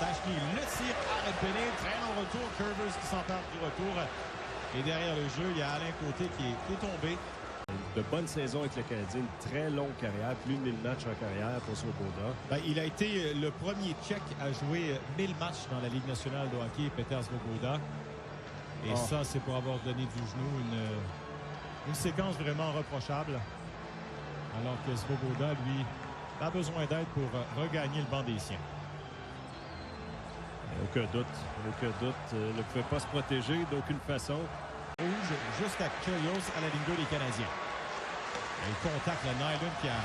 Stachny, le tir arrête Péné, très long retour. Curvers qui s'empare du retour. Et derrière le jeu, il y a Alain Côté qui est tombé. De bonnes saisons avec le Canadien, une très longue carrière, plus de 1000 matchs en carrière pour Svoboda. Il a été le premier Tchèque à jouer 1000 matchs dans la Ligue nationale de hockey, Peter Svoboda. Et ça, c'est pour avoir donné du genou une séquence vraiment reprochable. Alors que Svoboda, lui, a besoin d'aide pour regagner le banc des siens. Aucun doute. Ne pouvait pas se protéger d'aucune façon. Rouge jusqu'à Kyrgios à la ligne 2 des Canadiens. Il contacte le Nylund qui a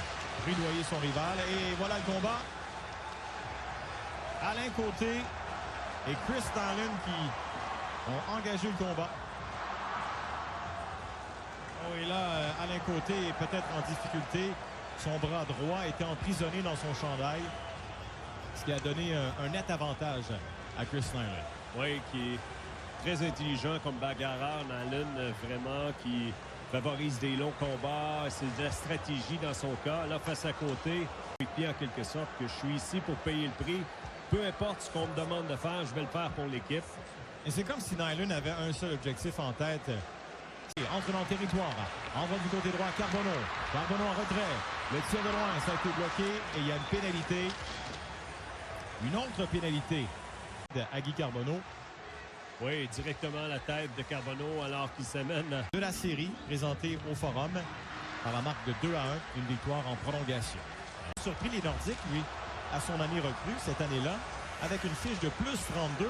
rudoyé son rival. Et voilà le combat. Alain Côté et Chris Nylund qui ont engagé le combat. Et là, Alain Côté est peut-être en difficulté. Son bras droit était emprisonné dans son chandail. Ce qui a donné un net avantage à Chris Nylund. Oui, qui est très intelligent comme bagarreur. Nylund, vraiment, qui favorise des longs combats. C'est de la stratégie dans son cas. Là, face à Côté, en quelque sorte, que je suis ici pour payer le prix. Peu importe ce qu'on me demande de faire, je vais le faire pour l'équipe. Et c'est comme si Nylund avait un seul objectif en tête. Entre dans le territoire. Envoie du côté droit Carbonneau. Carbonneau en retrait. Le tir de loin, ça a été bloqué. Et il y a une pénalité. Une autre pénalité à Guy Carbonneau. Oui, directement à la tête de Carbonneau alors qu'il s'amène de la série présentée au Forum par la marque de 2-1, une victoire en prolongation. Surpris les Nordiques, lui, à son année recrue cette année-là, avec une fiche de plus 32. Et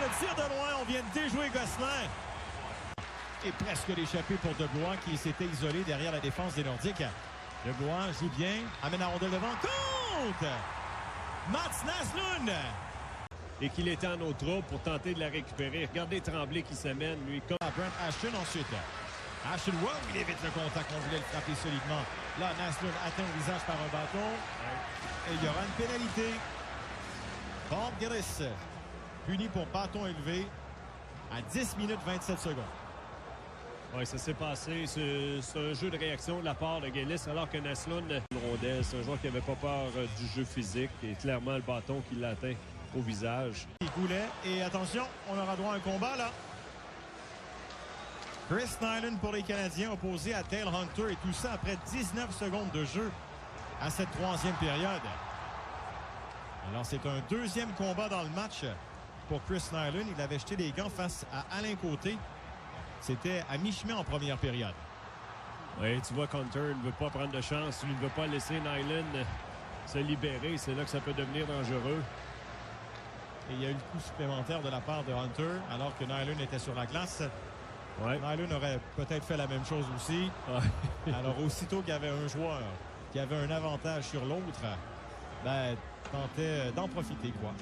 le tir de loin, on vient de déjouer Gosselin. Et presque l'échappée pour Debois qui s'était isolé derrière la défense des Nordiques. Debois joue bien, amène la rondelle devant, compte! Mats Naslund! Et qu'il était en eau trouble pour tenter de la récupérer. Regardez Tremblay qui s'amène, lui, comme Brent Ashton ensuite. Ashton, wow, il évite le contact, on voulait le frapper solidement. Là, Naslund atteint le visage par un bâton. Et il y aura une pénalité. Bob Gillis, puni pour bâton élevé à 10 minutes 27 secondes. Oui, ça s'est passé. C'est un jeu de réaction de la part de Gillis, alors que Naslund, une rondelle, c'est un joueur qui n'avait pas peur du jeu physique. Et clairement, le bâton qui l'atteint au visage. Il coulait. Et attention, on aura droit à un combat, là. Chris Nylund pour les Canadiens, opposé à Dale Hunter. Et tout ça après 19 secondes de jeu à cette troisième période. Alors, c'est un deuxième combat dans le match pour Chris Nylund. Il avait jeté les gants face à Alain Côté. C'était à mi-chemin en première période. Oui, tu vois qu'Hunter ne veut pas prendre de chance. Il ne veut pas laisser Nylund se libérer. C'est là que ça peut devenir dangereux. Et il y a eu le coup supplémentaire de la part de Hunter alors que Nylund était sur la glace. Ouais. Nylund aurait peut-être fait la même chose aussi. Ouais. Alors, aussitôt qu'il y avait un joueur qui avait un avantage sur l'autre, tentait d'en profiter, quoi.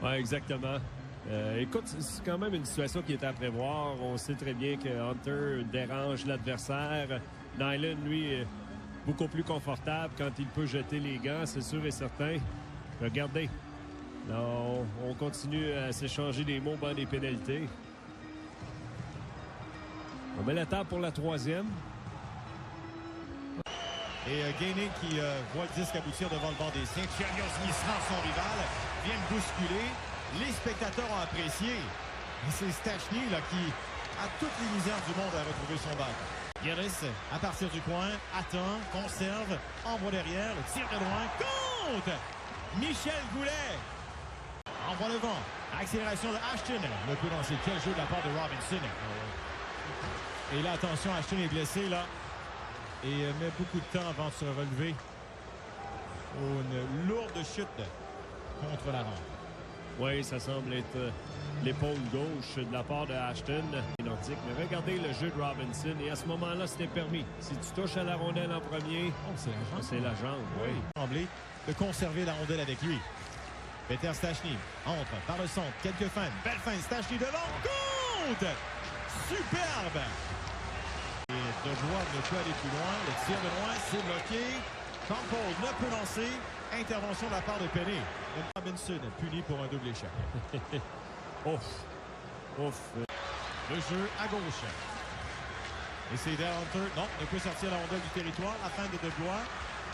Oui, exactement. Écoute, c'est quand même une situation qui est à prévoir. On sait très bien que Hunter dérange l'adversaire. Nylund, lui, est beaucoup plus confortable quand il peut jeter les gants, c'est sûr et certain. Regardez. Là, on continue à s'échanger des mots dans des pénalités. On met la table pour la troisième. Et Gainé qui voit le disque aboutir devant le banc des siens. Kyrgios Nisran, son rival, vient le bousculer. Les spectateurs ont apprécié. Et c'est Stachny là, qui a toutes les misères du monde à retrouver son bac. Gillis, à partir du coin, attend, conserve, envoie derrière, le tir de loin, compte! Michel Goulet envoie le vent. Accélération de Ashton. Le coup dans quel jeu de la part de Robinson. Et là, attention, Ashton est blessé là. Et met beaucoup de temps avant de se relever. Une lourde chute contre la rampe. Oui, ça semble être l'épaule gauche de la part de Ashton. Nordique. Mais regardez le jeu de Robinson. Et à ce moment-là, c'était permis. Si tu touches à la rondelle en premier, c'est la jambe. C'est la jambe, oui. Semblé de conserver la rondelle avec lui. Peter Stachny entre par le centre. Quelques feintes. Belle feinte. Stachny devant. Compte! Superbe! Et Debois ne peut aller plus loin. Le tir de loin, c'est bloqué. Campbell ne peut lancer. Intervention de la part de Penny. Robinson puni pour un double échec. Ouf. Le jeu à gauche. Et c'est Dale Hunter. Non, ne peut sortir la rondelle du territoire. La fin de Debois.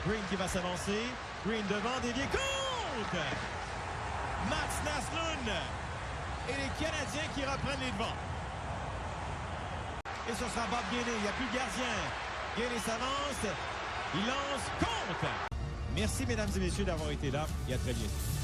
Green qui va s'avancer. Green devant, dévié. Compte! compte. Mats Naslund. Et les Canadiens qui reprennent les devants. Et ce sera Bob Gainey. Il n'y a plus de gardien. Gainey s'avance. Il lance. Compte. Merci, mesdames et messieurs, d'avoir été là. Et à très bientôt.